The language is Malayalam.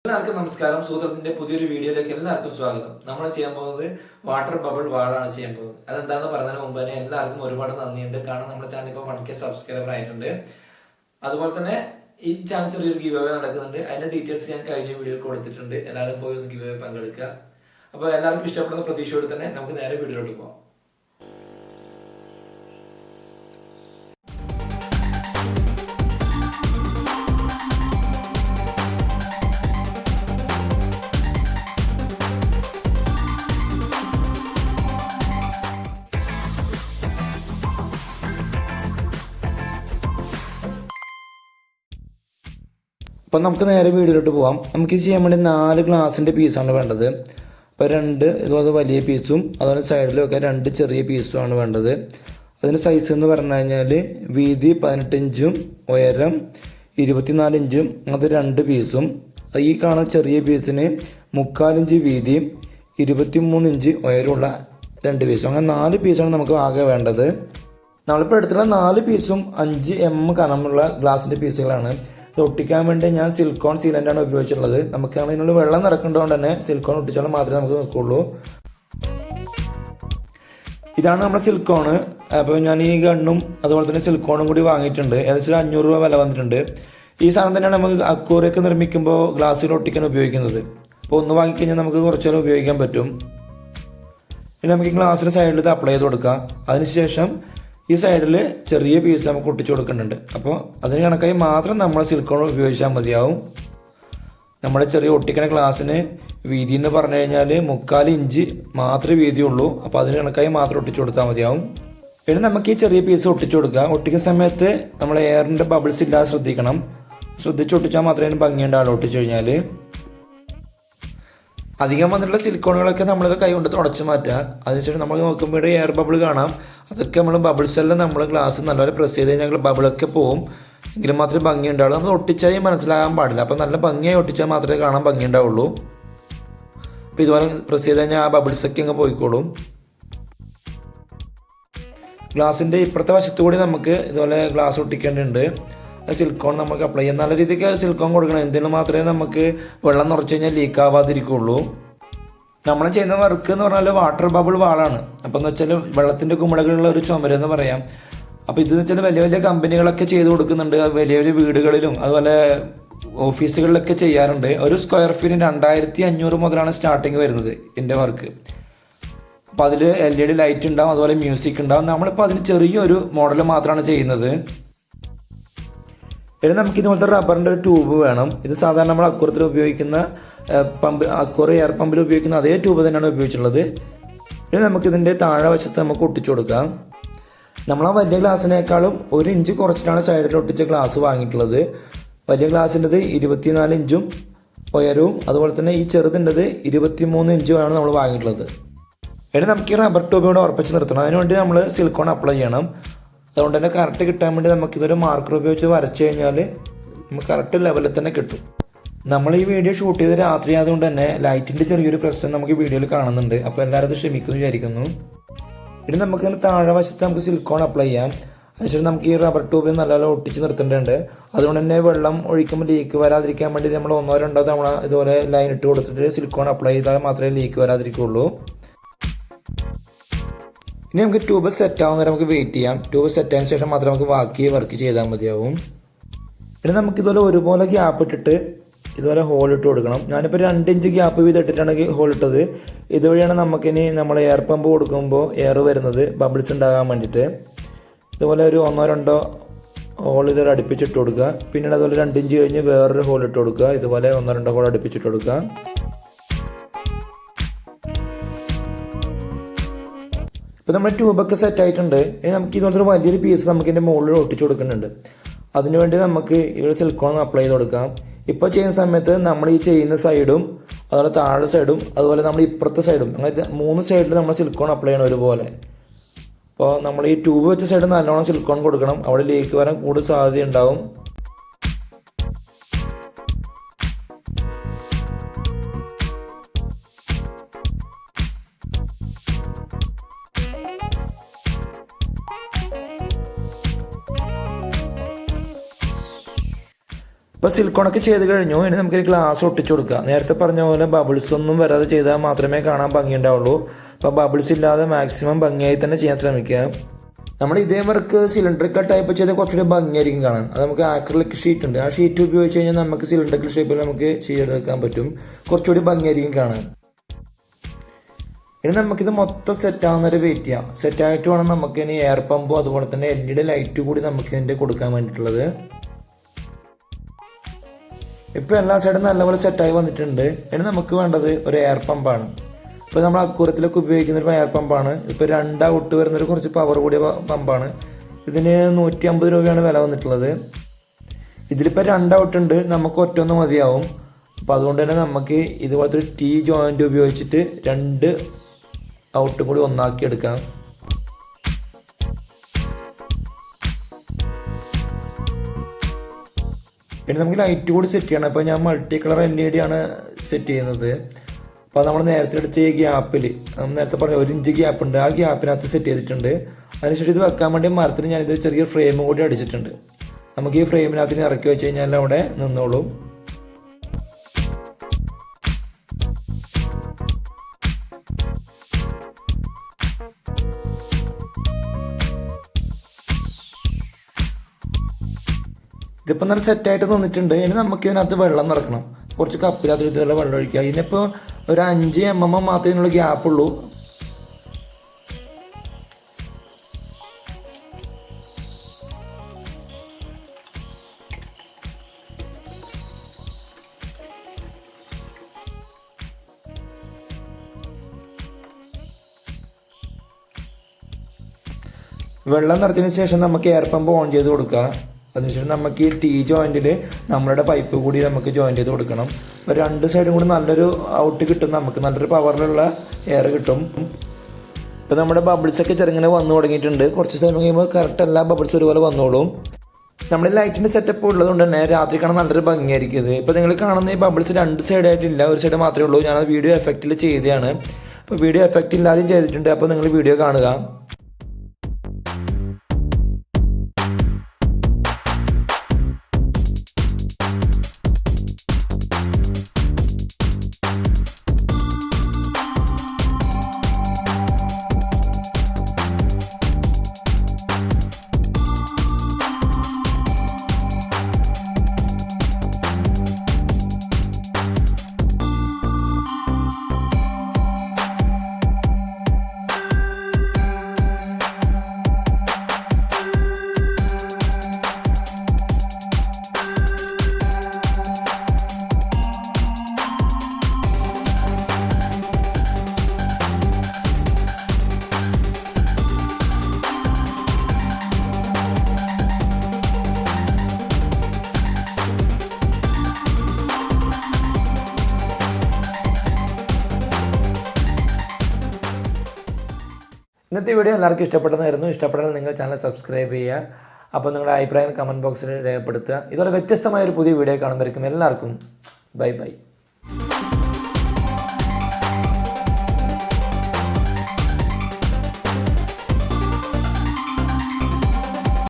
എല്ലാവർക്കും നമസ്കാരം. സൂത്രത്തിന്റെ പുതിയൊരു വീഡിയോയിലേക്ക് എല്ലാവർക്കും സ്വാഗതം. നമ്മൾ ചെയ്യാൻ പോകുന്നത് വാട്ടർ ബബിൾ വാളാണ് ചെയ്യാൻ പോകുന്നത്. അതെന്താന്ന് പറഞ്ഞതിന് മുമ്പ് തന്നെ എല്ലാവർക്കും ഒരുപാട് നന്ദിയുണ്ട്. കാരണം നമ്മുടെ ചാനൽ ഇപ്പോൾ 1K സബ്സ്ക്രൈബർ ആയിട്ടുണ്ട്. അതുപോലെ തന്നെ ഈ ചാനൽ ചെറിയൊരു ഗിവ് അവേ നടക്കുന്നുണ്ട്. അതിന്റെ ഡീറ്റെയിൽസ് ഞാൻ കഴിഞ്ഞ വീഡിയോയിൽ കൊടുത്തിട്ടുണ്ട്. എല്ലാവരും പോയി ഒന്ന് ഗിവ് അവേ പങ്കെടുക്കുക. അപ്പോൾ എല്ലാവർക്കും ഇഷ്ടപ്പെടുന്ന പ്രതീക്ഷയോടെ തന്നെ നമുക്ക് നേരെ വീഡിയോയിലോട്ട് പോകാം. അപ്പം നമുക്ക് നേരെ വീഡിയോയിലോട്ട് പോകാം. നമുക്ക് ഇത് ചെയ്യാൻ വേണ്ടി 4 ഗ്ലാസിൻ്റെ പീസാണ് വേണ്ടത്. അപ്പോൾ 2 ഇതുപോലെ വലിയ പീസും അതുപോലെ സൈഡിലൊക്കെ 2 ചെറിയ പീസുമാണ് വേണ്ടത്. അതിന് സൈസ് എന്ന് പറഞ്ഞു കഴിഞ്ഞാൽ വീതി 18 ഇഞ്ചും ഉയരം 24 ഇഞ്ചും അത് 2 പീസും. ഈ കാണുന്ന ചെറിയ പീസിന് 3/4 ഇഞ്ച് വീതിയും 23 ഇഞ്ച് ഉയരമുള്ള 2 പീസും. അങ്ങനെ 4 പീസാണ് നമുക്ക് ആകെ വേണ്ടത്. നമ്മളിപ്പോൾ എടുത്തുള്ള 4 പീസും 5 mm കനമുള്ള ഗ്ലാസിൻ്റെ പീസുകളാണ്. ഇത് ഒട്ടിക്കാൻ വേണ്ടി ഞാൻ സിലിക്കോൺ സീലൻ്റാണ് ഉപയോഗിച്ചിട്ടുള്ളത്. നമുക്ക് അതിനുള്ള വെള്ളം നിറക്കേണ്ടതുകൊണ്ട് തന്നെ സിലിക്കോൺ ഒട്ടിച്ചാൽ മാത്രമേ നമുക്ക് നിൽക്കുള്ളൂ. ഇതാണ് നമ്മുടെ സിലിക്കോണ്. അപ്പോൾ ഞാൻ ഈ ഗണ്ണും അതുപോലെ തന്നെ സിലിക്കോണും കൂടി വാങ്ങിയിട്ടുണ്ട്. ഏകദേശം 500 രൂപ വില വന്നിട്ടുണ്ട്. ഈ സാധനം തന്നെയാണ് നമുക്ക് അക്വേറിയൊക്കെ നിർമ്മിക്കുമ്പോൾ ഗ്ലാസ്സിൽ ഒട്ടിക്കാൻ ഉപയോഗിക്കുന്നത്. അപ്പോൾ ഒന്ന് വാങ്ങിക്കഴിഞ്ഞാൽ നമുക്ക് കുറച്ചുകൂടെ ഉപയോഗിക്കാൻ പറ്റും. ഇനി നമുക്ക് ഈ ഗ്ലാസ്സിൻ്റെ സൈഡിൽ ഇത് അപ്ലൈ ചെയ്ത് കൊടുക്കാം. അതിനുശേഷം ഈ സൈഡിൽ ചെറിയ പീസ് നമുക്ക് ഒട്ടിച്ചു കൊടുക്കുന്നുണ്ട്. അപ്പോൾ അതിന് കണക്കായി മാത്രം നമ്മൾ സിലിക്കോൺ ഉപയോഗിച്ചാൽ മതിയാവും. നമ്മുടെ ചെറിയ ഒട്ടിക്കുന്ന ഗ്ലാസ്സിന് വീതി എന്ന് പറഞ്ഞു കഴിഞ്ഞാൽ 3/4 ഇഞ്ച് മാത്രമേ വീതിയുള്ളൂ. അപ്പോൾ അതിന് കണക്കായി മാത്രം ഒട്ടിച്ചു കൊടുത്താൽ മതിയാവും. ഇനി നമുക്ക് ഈ ചെറിയ പീസ് ഒട്ടിച്ചു കൊടുക്കുക. ഒട്ടിക്കുന്ന സമയത്ത് നമ്മൾ എയറിൻ്റെ ബബിൾസ് ഇല്ലാതെ ശ്രദ്ധിക്കണം. ശ്രദ്ധിച്ച് ഒട്ടിച്ചാൽ മാത്രമേ ഭംഗിയുണ്ടാവുള്ളൂ. ഒട്ടിച്ചു കഴിഞ്ഞാൽ അധികം വന്നിട്ടുള്ള സിലിക്കോണുകളൊക്കെ നമ്മളിത് കൈ കൊണ്ട് തുടച്ച് മാറ്റുക. അതിനുശേഷം നമ്മൾ നോക്കുമ്പോൾ എയർ ബബിൾ കാണാം. അതൊക്കെ നമ്മൾ ബബിൾസ് എല്ലാം നമ്മൾ ഗ്ലാസ് നല്ലപോലെ പ്രസ് ചെയ്ത് കഴിഞ്ഞാൽ ബബിളൊക്കെ പോവും. എങ്കിലും മാത്രമേ ഭംഗി ഉണ്ടാവുള്ളൂ. നമ്മൾ ഒട്ടിച്ചാൽ മനസ്സിലാകാൻ പാടില്ല. അപ്പോൾ നല്ല ഭംഗിയായി ഒട്ടിച്ചാൽ മാത്രമേ കാണാൻ ഭംഗി ഉണ്ടാവുള്ളൂ. അപ്പോൾ ഇതുപോലെ പ്രസ് ചെയ്ത് കഴിഞ്ഞാൽ ആ ബബിൾസൊക്കെ അങ്ങ് പോയിക്കോളും. ഗ്ലാസിൻ്റെ ഇപ്പുറത്തെ വശത്തു കൂടി നമുക്ക് ഇതുപോലെ ഗ്ലാസ് ഒട്ടിക്കേണ്ടതുണ്ട്. സിലിക്കോൺ നമുക്ക് അപ്ലൈ ചെയ്യാം. നല്ല രീതിക്ക് സിലിക്കോൺ കൊടുക്കണം. എന്തിനു മാത്രമേ നമുക്ക് വെള്ളം നിറച്ച് കഴിഞ്ഞാൽ ലീക്ക് ആവാതിരിക്കുള്ളൂ. നമ്മൾ ചെയ്യുന്ന വർക്ക് എന്ന് പറഞ്ഞാൽ വാട്ടർ ബബിൾ വാളാണ്. അപ്പോൾ എന്ന് വെച്ചാൽ വെള്ളത്തിൻ്റെ കുമിളകളുള്ള ഒരു ചുമരെന്ന് പറയാം. അപ്പോൾ ഇതെന്ന് വെച്ചാൽ വലിയ വലിയ കമ്പനികളൊക്കെ ചെയ്ത് കൊടുക്കുന്നുണ്ട്. വലിയ വലിയ വീടുകളിലും അതുപോലെ ഓഫീസുകളിലൊക്കെ ചെയ്യാറുണ്ട്. ഒരു സ്ക്വയർ ഫീറ്റിന് 2500 മുതലാണ് സ്റ്റാർട്ടിങ് വരുന്നത് എൻ്റെ വർക്ക്. അപ്പോൾ അതിൽ LED ലൈറ്റ് ഉണ്ടാവും, അതുപോലെ മ്യൂസിക് ഉണ്ടാവും. നമ്മളിപ്പോൾ അതിന് ചെറിയൊരു മോഡൽ മാത്രമാണ് ചെയ്യുന്നത്. ഇനി നമുക്ക് ഇതുപോലത്തെ റബ്ബറിൻ്റെ ഒരു ട്യൂബ് വേണം. ഇത് സാധാരണ നമ്മൾ അക്വറിയത്തിൽ ഉപയോഗിക്കുന്ന അക്വറി എയർ പമ്പിൽ ഉപയോഗിക്കുന്ന അതേ ട്യൂബ് തന്നെയാണ് ഉപയോഗിച്ചിട്ടുള്ളത്. ഇനി നമുക്കിതിൻ്റെ താഴെ വശത്ത് നമുക്ക് ഒട്ടിച്ചു കൊടുക്കാം. നമ്മൾ ആ വലിയ ഗ്ലാസ്സിനേക്കാളും 1 ഇഞ്ച് കുറച്ചിട്ടാണ് സൈഡിൽ ഒട്ടിച്ച ഗ്ലാസ് വാങ്ങിയിട്ടുള്ളത്. വലിയ ഗ്ലാസിൻ്റെത് 24 ഇഞ്ചും ഉയരവും അതുപോലെ തന്നെ ഈ ചെറുതിൻ്റെത് 23 ഇഞ്ചുമാണ് നമ്മൾ വാങ്ങിയിട്ടുള്ളത്. ഇനി നമുക്ക് ഈ റബ്ബർ ട്യൂബ് ഇവിടെ ഉറപ്പിച്ച് നിർത്തണം. അതിനുവേണ്ടി നമ്മൾ സിലിക്കോൺ അപ്ലൈ ചെയ്യണം. അതുകൊണ്ട് തന്നെ കറക്റ്റ് കിട്ടാൻ വേണ്ടി നമുക്കിതൊരു മാർക്കർ ഉപയോഗിച്ച് വരച്ച് കഴിഞ്ഞാൽ നമുക്ക് കറക്റ്റ് ലെവലിൽ തന്നെ കിട്ടും. നമ്മൾ ഈ വീഡിയോ ഷൂട്ട് ചെയ്ത് രാത്രി ആയതുകൊണ്ട് തന്നെ ലൈറ്റിൻ്റെ ചെറിയൊരു പ്രശ്നം നമുക്ക് വീഡിയോയിൽ കാണുന്നുണ്ട്. അപ്പോൾ എല്ലാവരും അത് ക്ഷമിക്കുന്നു വിചാരിക്കുന്നു. ഇനി നമുക്ക് താഴെ വശത്ത് നമുക്ക് സിലിക്കോൺ അപ്ലൈ ചെയ്യാം. അതിനുശേഷം നമുക്ക് ഈ റബ്ബർ ട്യൂബ് നല്ലപോലെ ഒട്ടിച്ച് നിർത്തേണ്ടതുണ്ട്. അതുകൊണ്ട് തന്നെ വെള്ളം ഒഴിക്കുമ്പോൾ ലീക്ക് വരാതിരിക്കാൻ വേണ്ടി നമ്മൾ 1-2 തവണ ഇതുപോലെ ലൈൻ ഇട്ട് കൊടുത്തിട്ട് സിലിക്കോൺ അപ്ലൈ ചെയ്താൽ മാത്രമേ ലീക്ക് വരാതിരിക്കുള്ളൂ. ഇനി നമുക്ക് ട്യൂബ് സെറ്റ് ആവുന്നവരെ നമുക്ക് വെയിറ്റ് ചെയ്യാം. ട്യൂബ് സെറ്റ് ആയതിനു ശേഷം മാത്രമേ നമുക്ക് ബാക്കി വർക്ക് ചെയ്താൽ മതിയാവും. ഇനി നമുക്കിതുപോലെ ഒരുപോലെ ഗ്യാപ്പ് ഇട്ടിട്ട് ഇതുപോലെ ഹോൾ ഇട്ട് കൊടുക്കണം. ഞാനിപ്പോൾ 2 ഇഞ്ച് ഗ്യാപ്പ് വീതം ഇട്ടിട്ടാണ് ഹോൾ ഇട്ടത്. ഇതുവഴിയാണ് നമുക്കിനി നമ്മൾ എയർ പമ്പ് കൊടുക്കുമ്പോൾ എയർ വരുന്നത് ബബിൾസ് ഉണ്ടാകാൻ വേണ്ടിയിട്ട്. ഇതുപോലെ ഒരു 1-2 ഹോൾ ഇതുവരെ അടുപ്പിച്ചിട്ട് കൊടുക്കുക. പിന്നീട് അതുപോലെ 2 ഇഞ്ച് കഴിഞ്ഞ് വേറൊരു ഹോൾ ഇട്ട് കൊടുക്കുക. ഇതുപോലെ 1-2 ഹോൾ അടുപ്പിച്ചിട്ട് കൊടുക്കുക. ഇപ്പോൾ നമ്മുടെ ട്യൂബൊക്കെ സെറ്റ് ആയിട്ടുണ്ട്. ഇനി നമുക്ക് ഇതുപോലത്തെ വലിയൊരു പീസ് നമുക്ക് ഇതിൻ്റെ മുകളിൽ ഒട്ടിച്ചു കൊടുക്കുന്നുണ്ട്. അതിനുവേണ്ടി നമുക്ക് ഇവിടെ സിലിക്കോൺ അപ്ലൈ ചെയ്ത് കൊടുക്കാം. ഇപ്പോൾ ചെയ്യുന്ന സമയത്ത് നമ്മൾ ഈ ചെയ്യുന്ന സൈഡും അതുപോലെ താഴെ സൈഡും അതുപോലെ നമ്മൾ ഇപ്പുറത്തെ സൈഡും അങ്ങനെ 3 സൈഡിൽ നമ്മൾ സിലിക്കോൺ അപ്ലൈ ചെയ്യണം ഒരുപോലെ. അപ്പോൾ നമ്മൾ ഈ ട്യൂബ് വെച്ച സൈഡ് നല്ലോണം സിലിക്കോൺ കൊടുക്കണം. അവിടെ ലീക്ക് വരാൻ കൂടുതൽ സാധ്യത ഉണ്ടാവും. ഇപ്പോൾ സിലിക്കോണൊക്കെ ചെയ്ത് കഴിഞ്ഞു. ഇനി നമുക്കൊരു ഗ്ലാസ് ഒട്ടിച്ചു കൊടുക്കാം. നേരത്തെ പറഞ്ഞ പോലെ ബബിൾസ് ഒന്നും വരാതെ ചെയ്താൽ മാത്രമേ കാണാൻ ഭംഗിയുണ്ടാവുള്ളൂ. അപ്പോൾ ബബിൾസ് ഇല്ലാതെ മാക്സിമം ഭംഗിയായി തന്നെ ചെയ്യാൻ ശ്രമിക്കുക. നമ്മൾ ഇതേ വർക്ക് സിലിണ്ടറിക്കൽ ടൈപ്പ് ചെയ്ത് കുറച്ചുകൂടി ഭംഗിയായിരിക്കും കാണാൻ. അത് നമുക്ക് ആക്രിലിക് ഷീറ്റ് ഉണ്ട്, ആ ഷീറ്റ് ഉപയോഗിച്ച് കഴിഞ്ഞാൽ നമുക്ക് സിലിണ്ടറിക്കൽ ഷേപ്പിൽ നമുക്ക് ചെയ്തെടുക്കാൻ പറ്റും. കുറച്ചുകൂടി ഭംഗിയായിരിക്കും കാണാൻ. ഇനി നമുക്കിത് മൊത്തം സെറ്റാകുന്നവരെ വെയിറ്റ് ചെയ്യാം. സെറ്റായിട്ട് വേണം നമുക്ക് ഇനി എയർ പമ്പും അതുപോലെ തന്നെ LED ലൈറ്റ് കൂടി നമുക്ക് ഇതിൻ്റെ കൊടുക്കാൻ വേണ്ടിയിട്ടുള്ളത്. ഇപ്പോൾ എല്ലാ സൈഡും നല്ലപോലെ സെറ്റായി വന്നിട്ടുണ്ട്. ഇനി നമുക്ക് വേണ്ടത് ഒരു എയർ പമ്പാണ്. ഇപ്പോൾ നമ്മൾ അക്കൂറത്തിലൊക്കെ ഉപയോഗിക്കുന്ന ഒരു എയർ പമ്പാണ്. ഇപ്പോൾ 2 ഔട്ട് വരുന്നൊരു കുറച്ച് പവർ കൂടിയ പമ്പാണ്. ഇതിന് 150 രൂപയാണ് വില വന്നിട്ടുള്ളത്. ഇതിലിപ്പോൾ 2 ഔട്ട് ഉണ്ട്, നമുക്ക് ഒറ്റൊന്ന് മതിയാവും. അപ്പോൾ അതുകൊണ്ട് തന്നെ നമുക്ക് ഇതുപോലത്തെ ഒരു T ജോയിൻ്റ് ഉപയോഗിച്ചിട്ട് 2 ഔട്ടും കൂടി ഒന്നാക്കി എടുക്കാം. ഇനി നമുക്ക് ലൈറ്റ് കൂടി സെറ്റ് ചെയ്യണം. അപ്പോൾ ഞാൻ മൾട്ടി കളർ LED ആണ് സെറ്റ് ചെയ്യുന്നത്. അപ്പോൾ നമ്മൾ നേരത്തെ എടുത്ത ഈ ഗ്യാപ്പിൽ നേരത്തെ പറഞ്ഞ 1 ഇഞ്ച് ഗ്യാപ്പ് ഉണ്ട്, ആ ഗ്യാപ്പിനകത്ത് സെറ്റ് ചെയ്തിട്ടുണ്ട്. അതിനുശേഷം ഇത് വെക്കാൻ വേണ്ടി മരത്തിന് ഞാനിത് ചെറിയ ഫ്രെയിമും കൂടി അടിച്ചിട്ടുണ്ട്. നമുക്ക് ഈ ഫ്രെയിമിനകത്ത് ഇറക്കി വെച്ച് കഴിഞ്ഞാൽ അവിടെ നിന്നോളും. ഇതിപ്പോൾ നല്ല സെറ്റായിട്ട് തോന്നിയിട്ടുണ്ട്. ഇനി നമുക്ക് ഇതിനകത്ത് വെള്ളം നിറക്കണം. കുറച്ച് കപ്പിനകത്ത് ഇതുപോലെ വെള്ളം ഒഴിക്കുക. ഇതിനിപ്പോൾ ഒരു 5 mm മാത്രമേ ഇതിനുള്ള ഗ്യാപ്പുള്ളൂ. വെള്ളം നിറച്ചതിന് ശേഷം നമുക്ക് എയർ പമ്പ് ഓൺ ചെയ്ത് കൊടുക്കുക. അതിനുശേഷം നമുക്ക് ഈ T ജോയിൻറ്റിൽ നമ്മളുടെ പൈപ്പ് കൂടി നമുക്ക് ജോയിൻ ചെയ്ത് കൊടുക്കണം. അപ്പോൾ 2 സൈഡും കൂടി നല്ലൊരു ഔട്ട് കിട്ടും, നമുക്ക് നല്ലൊരു പവറിലുള്ള എയർ കിട്ടും. ഇപ്പോൾ നമ്മുടെ ബബിൾസൊക്കെ ചെറുങ്ങനെ വന്നു തുടങ്ങിയിട്ടുണ്ട്. കുറച്ച് സമയം കഴിയുമ്പോൾ കറക്റ്റ് എല്ലാ ബബിൾസ് ഒരുപോലെ വന്നോളും. നമ്മുടെ ലൈറ്റിൻ്റെ സെറ്റപ്പ് ഉള്ളതുകൊണ്ട് തന്നെ രാത്രി കാണാൻ നല്ലൊരു ഭംഗിയായിരിക്കും ഇത്. ഇപ്പോൾ നിങ്ങൾ കാണുന്ന ഈ ബബിൾസ് 2 സൈഡായിട്ടില്ല, ഒരു സൈഡ് മാത്രമേ ഉള്ളൂ. ഞാനത് വീഡിയോ എഫക്റ്റിൽ ചെയ്തതാണ്. അപ്പോൾ വീഡിയോ എഫക്റ്റ് ഇല്ലാതെയും ചെയ്തിട്ടുണ്ട്. അപ്പോൾ നിങ്ങൾ വീഡിയോ കാണുക. ഇന്നത്തെ വീഡിയോ എല്ലാവർക്കും ഇഷ്ടപ്പെട്ടതായിരുന്നു. ഇഷ്ടപ്പെട്ടാൽ നിങ്ങൾ ചാനൽ സബ്സ്ക്രൈബ് ചെയ്യുക. അപ്പോൾ നിങ്ങളുടെ അഭിപ്രായം കമൻറ്റ് ബോക്സിൽ രേഖപ്പെടുത്തുക. ഇതുപോലെ വ്യത്യസ്തമായ ഒരു പുതിയ വീഡിയോ കാണുമ്പോഴേക്കും എല്ലാവർക്കും ബൈ ബൈ.